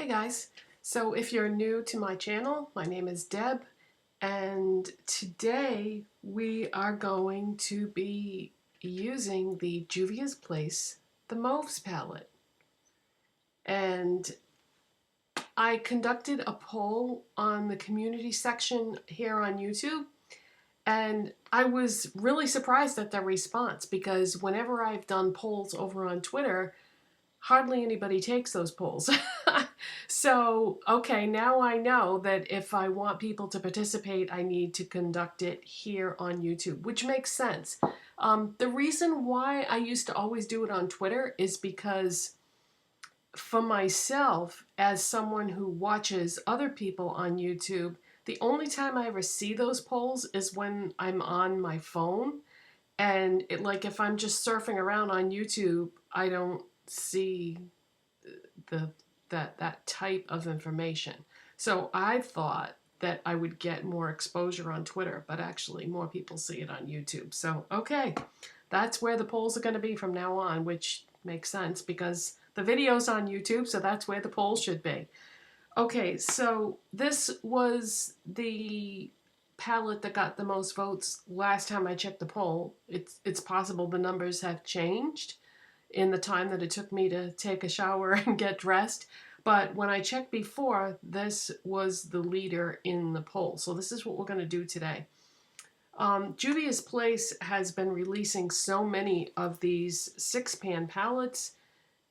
Hey guys, so if you're new to my channel, my name is Deb, and today we are going to be using the Juvia'S, the Mauves palette. And I conducted a poll on the community section here on YouTube, and I was really surprised at the response because whenever I've done polls over on Twitter, hardly anybody takes those polls. So, okay, now I know that if I want people to participate, I need to conduct it here on YouTube, which makes sense. The reason why I used to always do it on Twitter is because for myself, as someone who watches other people on YouTube, the only time I ever see those polls is when I'm on my phone. And like if I'm just surfing around on YouTube, I don't see that type of information. So I thought that I would get more exposure on Twitter, but actually more people see it on YouTube. So okay, that's where the polls are going to be from now on, which makes sense because the video's on YouTube, so that's where the polls should be. Okay, so this was the palette that got the most votes last time I checked the poll. It's possible the numbers have changed in the time that it took me to take a shower and get dressed. But when I checked before, this was the leader in the poll. So this is what we're going to do today. Juvia'S has been releasing so many of these 6-pan palettes,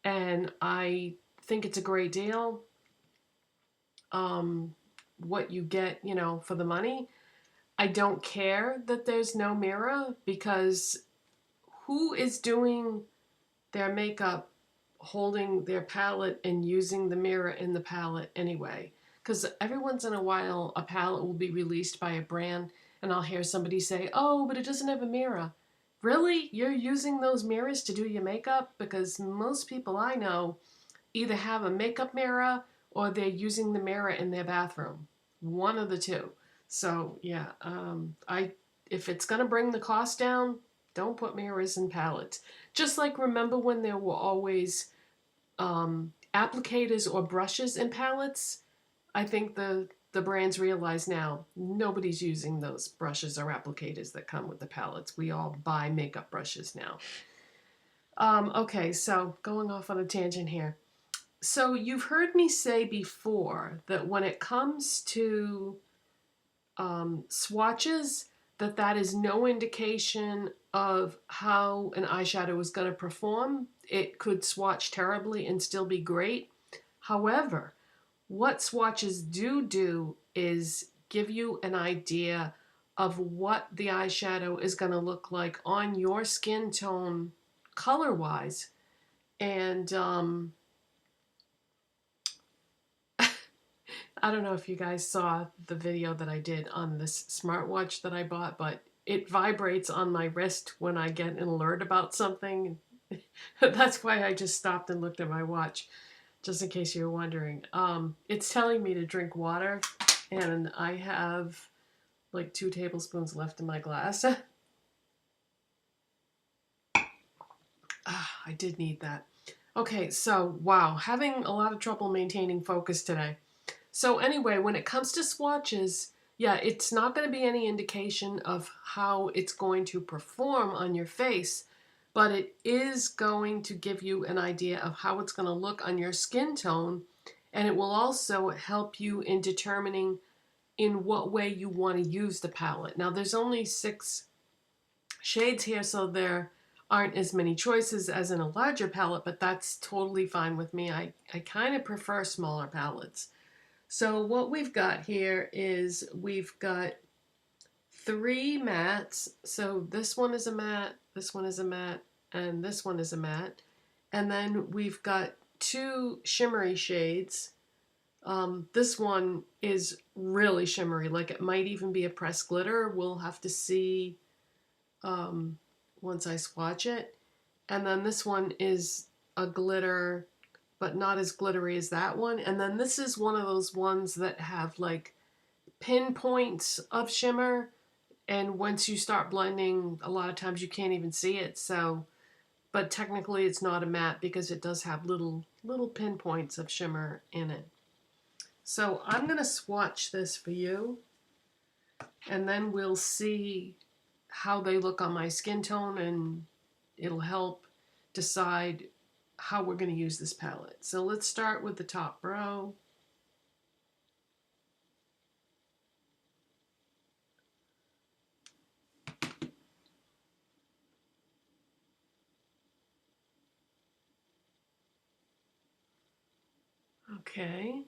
and I think it's a great deal. What you get, you know, for the money. I don't care that there's no mirror because who is doing their makeup holding their palette and using the mirror in the palette anyway? Because every once in a while a palette will be released by a brand and I'll hear somebody say, oh, but it doesn't have a mirror. Really? You're using those mirrors to do your makeup? Because most people I know either have a makeup mirror or they're using the mirror in their bathroom. One of the two. So yeah, if it's going to bring the cost down, don't put mirrors in palettes. Just like remember when there were always applicators or brushes in palettes? I think the brands realize now nobody's using those brushes or applicators that come with the palettes. We all buy makeup brushes now. Okay, so going off on a tangent here. So you've heard me say before that when it comes to swatches, that is no indication of how an eyeshadow is going to perform. It could swatch terribly and still be great. However, what swatches do is give you an idea of what the eyeshadow is going to look like on your skin tone color-wise. And I don't know if you guys saw the video that I did on this smartwatch that I bought, but it vibrates on my wrist when I get an alert about something. That's why I just stopped and looked at my watch, just in case you were wondering. It's telling me to drink water, and I have like 2 tablespoons left in my glass. I did need that. Okay, so wow, having a lot of trouble maintaining focus today. So anyway, when it comes to swatches, yeah, it's not going to be any indication of how it's going to perform on your face, but it is going to give you an idea of how it's going to look on your skin tone, and it will also help you in determining in what way you want to use the palette. Now, there's only 6 shades here, so there aren't as many choices as in a larger palette, but that's totally fine with me. I kind of prefer smaller palettes. So what we've got here is we've got 3 mattes. So this one is a matte, this one is a matte, and this one is a matte. And then we've got 2 shimmery shades. This one is really shimmery, like it might even be a pressed glitter. We'll have to see once I swatch it. And then this one is a glitter, but not as glittery as that one. And then this is one of those ones that have like pinpoints of shimmer, and once you start blending, a lot of times you can't even see it. So, but technically it's not a matte because it does have little pinpoints of shimmer in it. So I'm going to swatch this for you, and then we'll see how they look on my skin tone, and it'll help decide how we're going to use this palette. So let's start with the top row. Okay.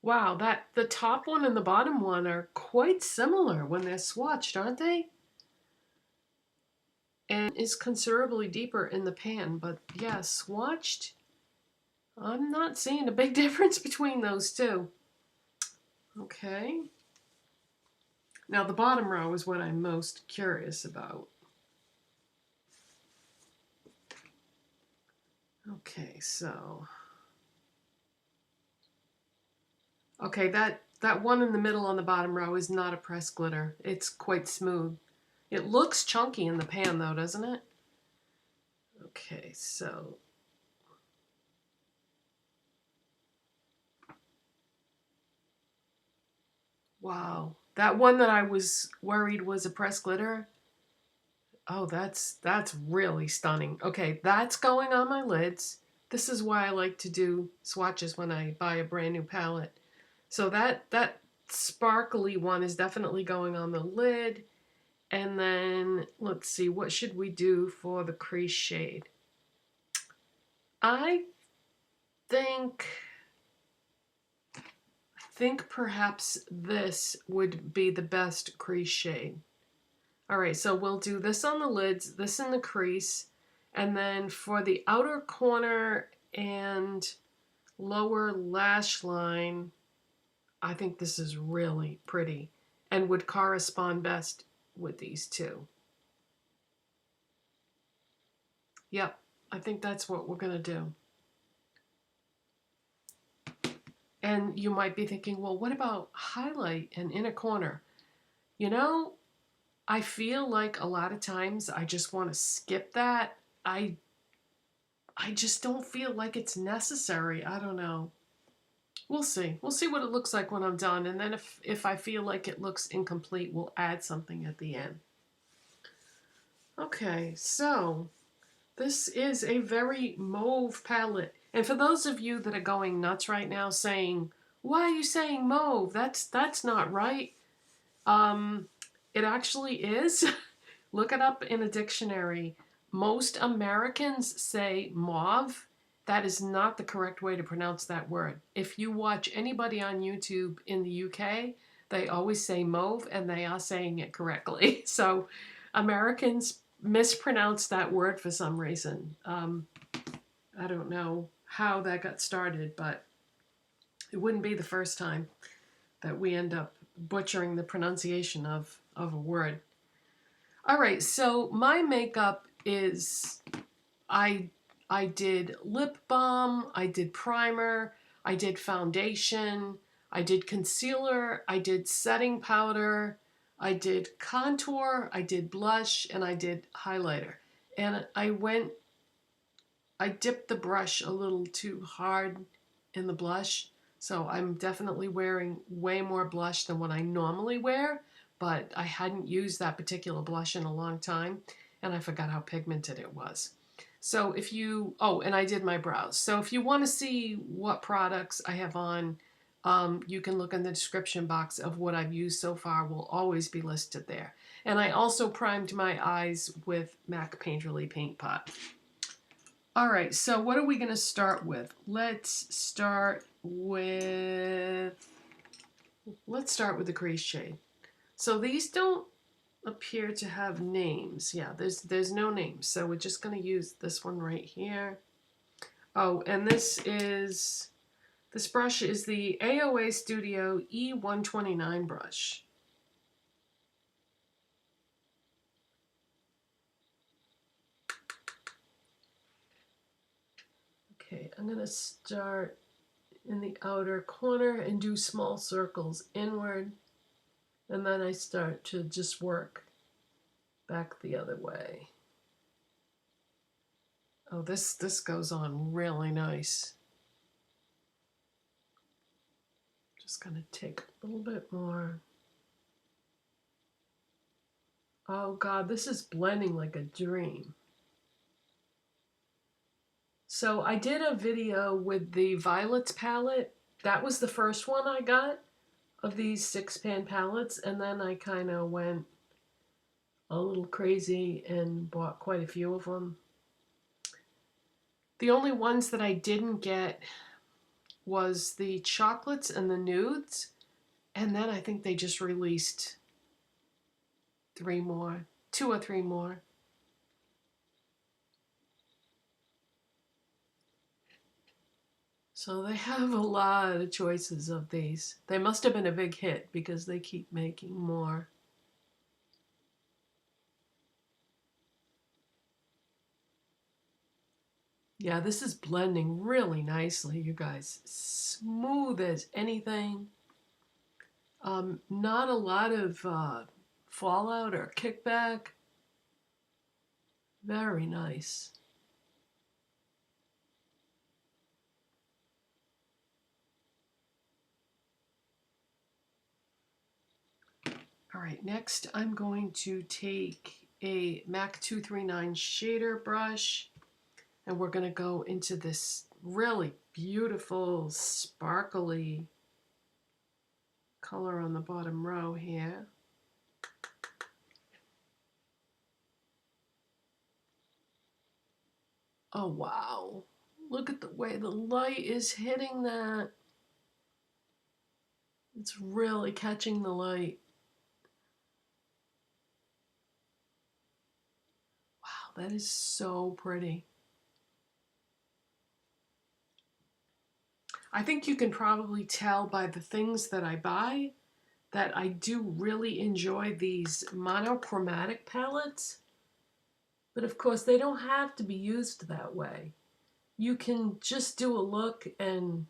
Wow, the top one and the bottom one are quite similar when they're swatched, aren't they? And is considerably deeper in the pan, but yeah, swatched, I'm not seeing a big difference between those two. Okay. Now the bottom row is what I'm most curious about. Okay, so okay, that one in the middle on the bottom row is not a pressed glitter. It's quite smooth. It looks chunky in the pan though, doesn't it? Okay, so wow. That one that I was worried was a pressed glitter. Oh, that's really stunning. Okay, that's going on my lids. This is why I like to do swatches when I buy a brand new palette. So that sparkly one is definitely going on the lid. And then let's see, what should we do for the crease shade? I think perhaps this would be the best crease shade. All right, so we'll do this on the lids, this in the crease, and then for the outer corner and lower lash line, I think this is really pretty and would correspond best with these two. Yep, I think that's what we're gonna do. And you might be thinking, well, what about highlight and inner corner? You know, I feel like a lot of times I just want to skip that. I just don't feel like it's necessary. I don't know. We'll see. We'll see what it looks like when I'm done. And then if I feel like it looks incomplete, we'll add something at the end. Okay, so this is a very mauve palette. And for those of you that are going nuts right now saying, why are you saying mauve? That's not right. It actually is. Look it up in a dictionary. Most Americans say mauve. That is not the correct way to pronounce that word. If you watch anybody on YouTube in the UK, they always say mauve and they are saying it correctly. So Americans mispronounce that word for some reason. I don't know how that got started, but it wouldn't be the first time that we end up butchering the pronunciation of a word. All right, so my makeup is, I did lip balm, I did primer, I did foundation, I did concealer, I did setting powder, I did contour, I did blush, and I did highlighter. And I dipped the brush a little too hard in the blush, so I'm definitely wearing way more blush than what I normally wear, but I hadn't used that particular blush in a long time, and I forgot how pigmented it was. So if you, oh, and I did my brows. So if you want to see what products I have on, you can look in the description box of what I've used so far. Will always be listed there. And I also primed my eyes with MAC Painterly Paint Pot. All right, so what are we going to start with? Let's start with the crease shade. So these don't appear to have names. Yeah, there's no names. So we're just going to use this one right here. Oh, and this brush is the AOA Studio E129 brush. Okay, I'm going to start in the outer corner and do small circles inward, and then I start to just work back the other way. Oh, this goes on really nice. Just gonna take a little bit more. Oh God, this is blending like a dream. So I did a video with the Violets palette. That was the first one I got of these 6-pan palettes, and then I kind of went a little crazy and bought quite a few of them. The only ones that I didn't get was the chocolates and the nudes, and then I think they just released 3 more, 2 or 3 more. So they have a lot of choices of these. They must have been a big hit because they keep making more. Yeah, this is blending really nicely, you guys. Smooth as anything. Not a lot of fallout or kickback. Very nice. All right, next I'm going to take a MAC 239 shader brush, and we're going to go into this really beautiful, sparkly color on the bottom row here. Oh, wow. Look at the way the light is hitting that. It's really catching the light. Wow, that is so pretty. I think you can probably tell by the things that I buy that I do really enjoy these monochromatic palettes. But of course, they don't have to be used that way. You can just do a look and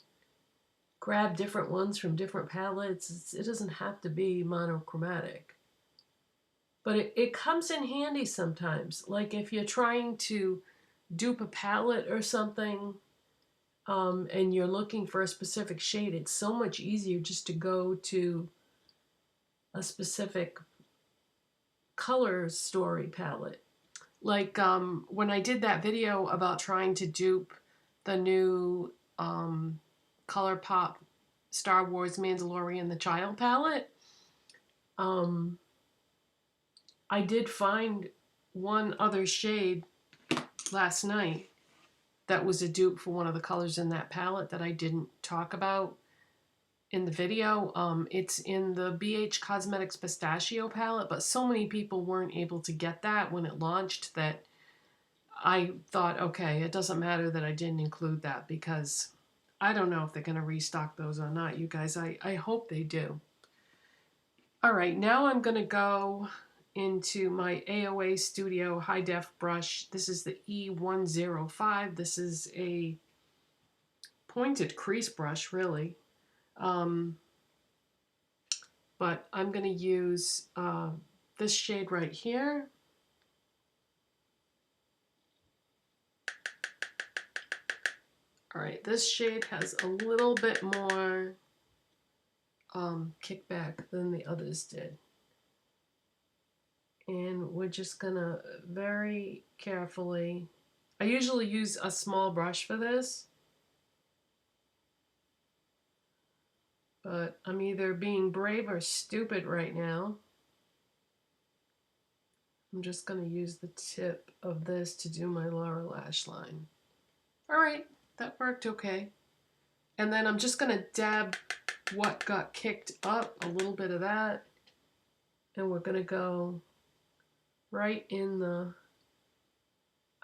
grab different ones from different palettes. It doesn't have to be monochromatic. But it comes in handy sometimes. Like if you're trying to dupe a palette or something, and you're looking for a specific shade, it's so much easier just to go to a specific color story palette. Like when I did that video about trying to dupe the new ColourPop Star Wars Mandalorian the Child palette, I did find one other shade last night that was a dupe for one of the colors in that palette that I didn't talk about in the video. It's in the BH Cosmetics Pistachio palette, but so many people weren't able to get that when it launched that I thought, okay, it doesn't matter that I didn't include that, because I don't know if they're going to restock those or not, you guys. I hope they do. All right, now I'm going to go into my AOA Studio High Def brush. This is the E105. This is a pointed crease brush, really. But I'm going to use this shade right here. All right, this shade has a little bit more kickback than the others did. And we're just gonna very carefully, I usually use a small brush for this, but I'm either being brave or stupid right now. I'm just gonna use the tip of this to do my lower lash line. All right, that worked okay. And then I'm just gonna dab what got kicked up, a little bit of that, and we're gonna go right in the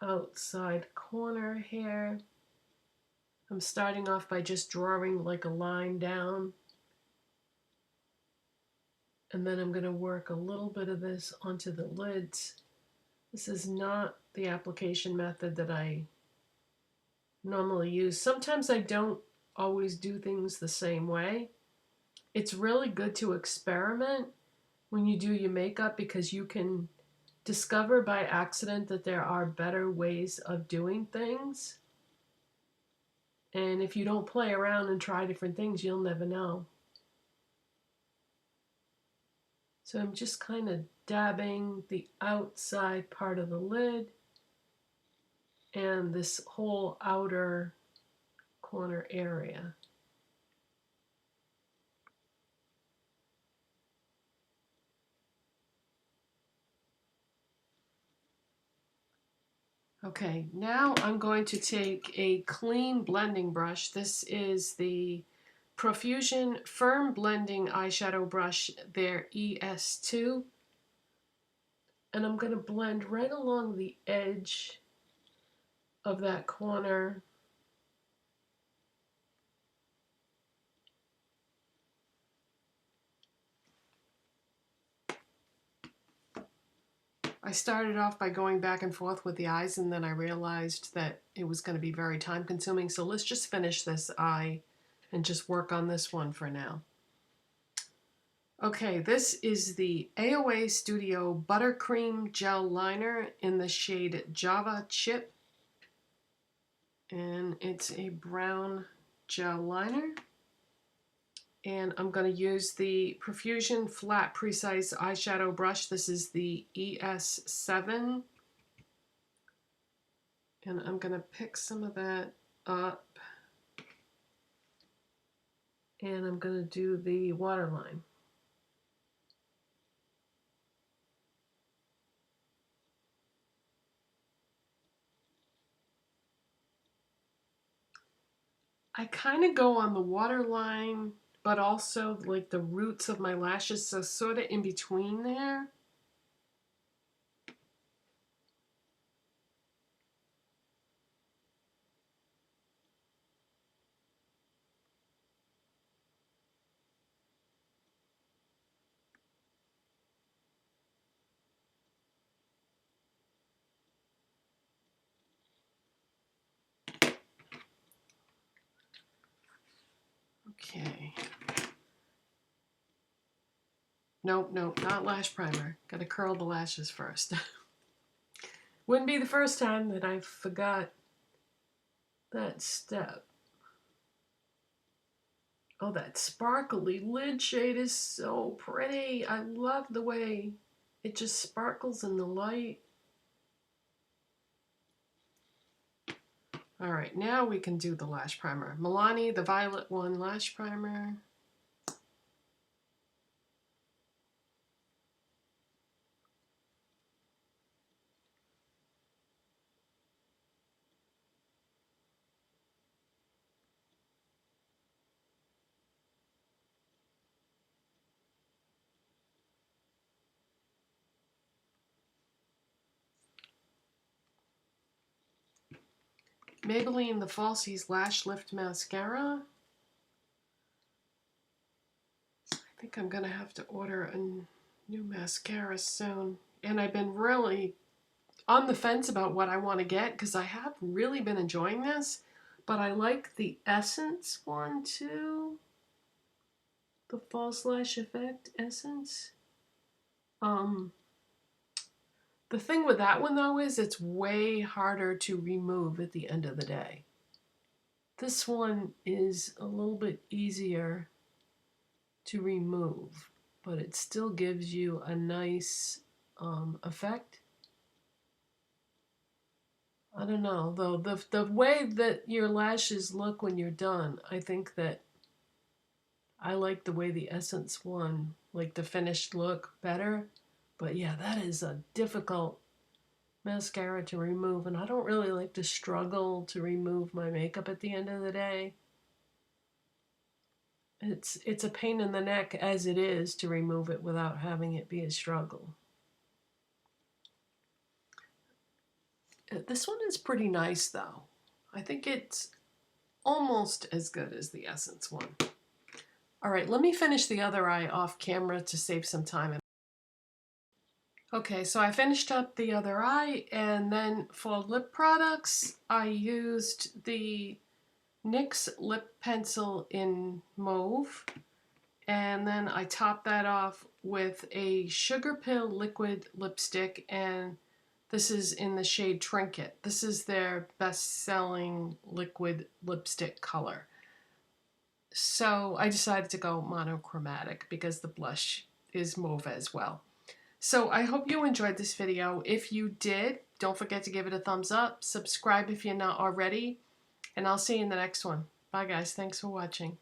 outside corner here. I'm starting off by just drawing like a line down, and then I'm going to work a little bit of this onto the lids. This is not the application method that I normally use. Sometimes I don't always do things the same way. It's really good to experiment when you do your makeup, because you can discover by accident that there are better ways of doing things. And if you don't play around and try different things, you'll never know. So I'm just kind of dabbing the outside part of the lid and this whole outer corner area. Okay, now I'm going to take a clean blending brush. This is the Profusion Firm Blending Eyeshadow Brush, their ES2. And I'm going to blend right along the edge of that corner. I started off by going back and forth with the eyes, and then I realized that it was going to be very time consuming. So let's just finish this eye and just work on this one for now. Okay, this is the AOA Studio Buttercream Gel Liner in the shade Java Chip. And it's a brown gel liner. And I'm going to use the Profusion Flat Precise Eyeshadow Brush. This is the ES7. And I'm going to pick some of that up. And I'm going to do the waterline. I kind of go on the waterline, but also like the roots of my lashes, so sort of in between there. Okay. Nope, not lash primer. Gotta curl the lashes first. Wouldn't be the first time that I forgot that step. Oh, that sparkly lid shade is so pretty. I love the way it just sparkles in the light. All right, now we can do the lash primer. Milani, the Violet One Lash Primer. Maybelline, the Falsies LashLIft Mascara. I think I'm gonna have to order a new mascara soon. And I've been really on the fence about what I want to get because I have really been enjoying this, but I like the Essence one too. The False Lash Effect Essence. The thing with that one though is it's way harder to remove at the end of the day. This one is a little bit easier to remove, but it still gives you a nice effect. I don't know though, the way that your lashes look when you're done, I think that I like the way the Essence one, like the finished look, better. But yeah, that is a difficult mascara to remove, and I don't really like to struggle to remove my makeup at the end of the day. It's a pain in the neck as it is to remove it without having it be a struggle. This one is pretty nice though. I think it's almost as good as the Essence one. All right, let me finish the other eye off camera to save some time. Okay, so I finished up the other eye, and then for lip products, I used the NYX Lip Pencil in Mauve, and then I topped that off with a Sugarpill liquid lipstick, and this is in the shade Trinket. This is their best-selling liquid lipstick color. So I decided to go monochromatic because the blush is Mauve as well. So I hope you enjoyed this video. If you did, don't forget to give it a thumbs up, subscribe if you're not already, and I'll see you in the next one. Bye guys, thanks for watching.